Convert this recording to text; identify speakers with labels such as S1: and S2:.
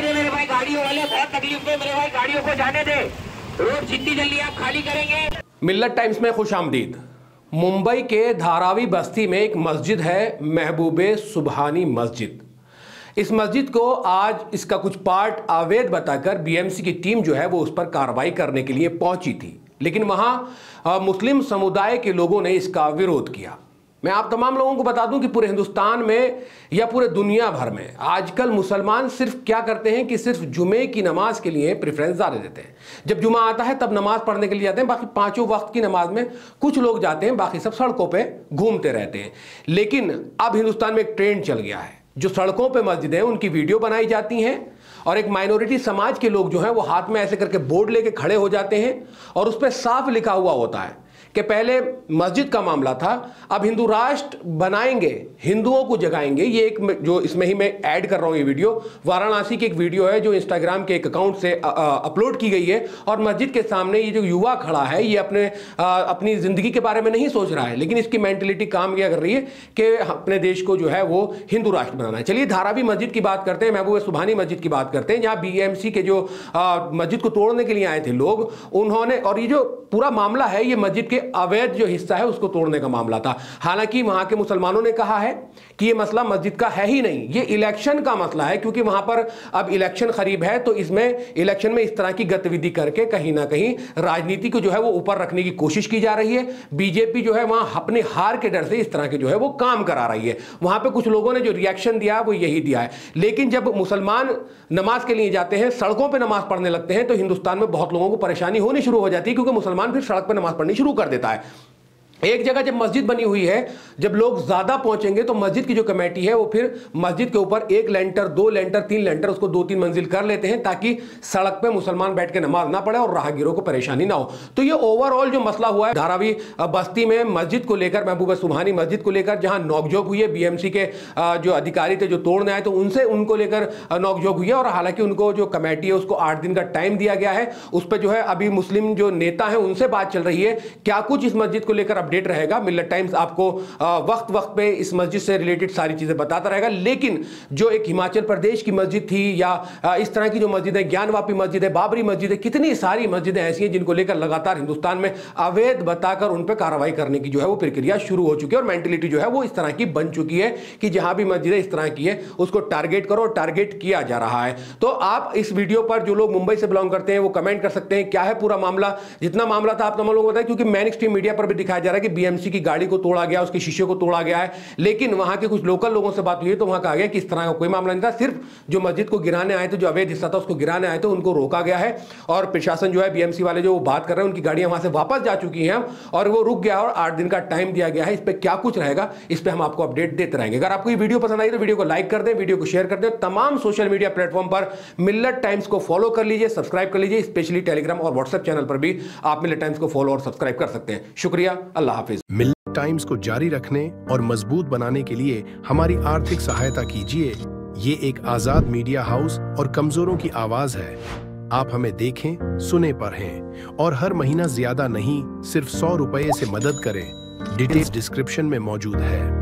S1: दे मेरे भाई, गाड़ियों वाले बहुत तकलीफ में, मेरे भाई गाड़ियों को जाने दे, रोड जितनी जल्दी आप खाली करेंगे।
S2: मिल्लत टाइम्स में खुशामदीद। मुंबई के धारावी बस्ती में एक मस्जिद है, महबूबे सुबहानी मस्जिद। इस मस्जिद को आज इसका कुछ पार्ट अवैध बताकर बीएमसी की टीम जो है वो उस पर कार्रवाई करने के लिए पहुंची थी, लेकिन वहां मुस्लिम समुदाय के लोगों ने इसका विरोध किया। मैं आप तमाम लोगों को बता दूं कि पूरे हिंदुस्तान में या पूरे दुनिया भर में आजकल मुसलमान सिर्फ क्या करते हैं कि सिर्फ जुमे की नमाज के लिए प्रेफरेंस ज़्यादा देते हैं। जब जुमा आता है तब नमाज पढ़ने के लिए जाते हैं, बाकी पांचों वक्त की नमाज में कुछ लोग जाते हैं, बाकी सब सड़कों पे घूमते रहते हैं। लेकिन अब हिंदुस्तान में एक ट्रेंड चल गया है, जो सड़कों पे मस्जिदें हैं उनकी वीडियो बनाई जाती हैं और एक माइनॉरिटी समाज के लोग जो हैं वो हाथ में ऐसे करके बोर्ड लेके खड़े हो जाते हैं और उस पर साफ लिखा हुआ होता है कि पहले मस्जिद का मामला था, अब हिंदू राष्ट्र बनाएंगे, हिंदुओं को जगाएंगे। ये एक जो इसमें ही मैं ऐड कर रहा हूं, ये वीडियो वाराणसी की एक वीडियो है जो इंस्टाग्राम के एक अकाउंट से अपलोड की गई है और मस्जिद के सामने ये जो युवा खड़ा है ये अपनी जिंदगी के बारे में नहीं सोच रहा है, लेकिन इसकी मेंटलिटी काम क्या कर रही है कि अपने देश को जो है वो हिंदू राष्ट्र बनाना है। चलिए धारावी मस्जिद की बात करते हैं, महबूबे सुबहानी मस्जिद की बात करते हैं, जहां बीएमसी के जो मस्जिद को तोड़ने के लिए आए थे लोग, उन्होंने, और ये जो पूरा मामला है ये मस्जिद के अवैध जो हिस्सा है उसको तोड़ने का मामला था। हालांकि वहां के मुसलमानों ने कहा है कि ये मसला मस्जिद का है ही नहीं, ये इलेक्शन का मसला है, क्योंकि वहां पर अब इलेक्शन करीब है तो इसमें इलेक्शन में इस तरह की गतिविधि करके कहीं ना कहीं राजनीति को जो है वो ऊपर रखने की कोशिश की जा रही है। बीजेपी जो है वहां अपने हार के डर से इस तरह के जो है वो काम करा रही है। वहां पर कुछ लोगों ने जो रिएक्शन दिया वो यही दिया है। लेकिन जब मुसलमान नमाज के लिए जाते हैं, सड़कों पर नमाज पढ़ने लगते हैं, तो हिंदुस्तान में बहुत लोगों को परेशानी होनी शुरू हो जाती है, क्योंकि मुसलमान फिर सड़क पर नमाज पढ़नी शुरू कर देता है। एक जगह जब मस्जिद बनी हुई है, जब लोग ज्यादा पहुंचेंगे तो मस्जिद की जो कमेटी है वो फिर मस्जिद के ऊपर 1 लेंटर 2 लेंटर 3 लेंटर उसको 2-3 मंजिल कर लेते हैं, ताकि सड़क पे मुसलमान बैठ के नमाज ना पढ़े और राहगीरों को परेशानी ना हो। तो ये ओवरऑल जो मसला हुआ है धारावी बस्ती में मस्जिद को लेकर, महबूबा सुबहानी मस्जिद को लेकर, जहां नोकझोंक हुई है, बीएमसी के जो अधिकारी थे जो तोड़ने आए तो उनसे उनको लेकर नोकझोंक हुई है। और हालांकि उनको जो कमेटी है उसको 8 दिन का टाइम दिया गया है। उस पर जो है अभी मुस्लिम जो नेता है उनसे बात चल रही है, क्या कुछ इस मस्जिद को लेकर अपडेट रहेगा। मिल्लत टाइम्स आपको वक्त वक्त पे इस मस्जिद से रिलेटेड सारी चीजें बताता रहेगा। लेकिन जो एक हिमाचल प्रदेश की मस्जिद थी या इस तरह की जो मस्जिद है, ज्ञानवापी मस्जिद है, बाबरी मस्जिद है, कितनी सारी मस्जिदें ऐसी हैं जिनको लेकर लगातार हिंदुस्तान में अवैध बताकर उन पर कार्रवाई करने की जो है वो प्रक्रिया शुरू हो चुकी है और मेंटलिटी जो है वो इस तरह की बन चुकी है कि जहां भी मस्जिदें इस तरह की है उसको टारगेट करो, टारगेट किया जा रहा है। तो आप इस वीडियो पर जो लोग मुंबई से बिलोंग करते हैं वो कमेंट कर सकते हैं क्या है पूरा मामला। जितना मामला था आप तमाम लोगों को बताया, क्योंकि मैन स्ट्रीम मीडिया पर भी दिखाया जा रहा है कि बीएमसी की गाड़ी को तोड़ा गया, उसके शीशे को तोड़ा गया है, लेकिन वहां के कुछ लोकल लोगों से बात हुई तो वहां कहा गया कि इस तरह का कोई मामला नहीं था, सिर्फ जो मस्जिद को गिराने आए थे, जो अवैध हिस्सा था उसको गिराने आए थे, उनको रोका गया है। और प्रशासन जो है, बीएमसी वाले जो बात कर रहे हैं, उनकी गाड़ियां वहां से वापस जा चुकी हैं और वो रुक गया और 8 दिन का टाइम दिया गया है। इस पर क्या कुछ रहेगा इस पर हम आपको अपडेट देते रहेंगे। अगर आपको ये वीडियो पसंद आई तो वीडियो को लाइक कर दें, वीडियो को शेयर कर दें। तमाम सोशल मीडिया प्लेटफॉर्म पर मिल्लत टाइम्स को फॉलो कर लीजिए, सब्सक्राइब कर लीजिए। स्पेशली टेलीग्राम और व्हाट्सएप चैनल पर भी आप मिल्लत टाइम्स को फॉलो और सब्सक्राइब कर सकते हैं। शुक्रिया, अल्लाह हाफिज।
S3: मिल्लत टाइम्स को जारी रखने और मजबूत बनाने के लिए हमारी आर्थिक सहायता कीजिए। ये एक आजाद मीडिया हाउस और कमजोरों की आवाज है। आप हमें देखें, सुने, पढ़ें और हर महीना ज्यादा नहीं, सिर्फ 100 रुपये से मदद करें। डिटेल्स डिस्क्रिप्शन में मौजूद है।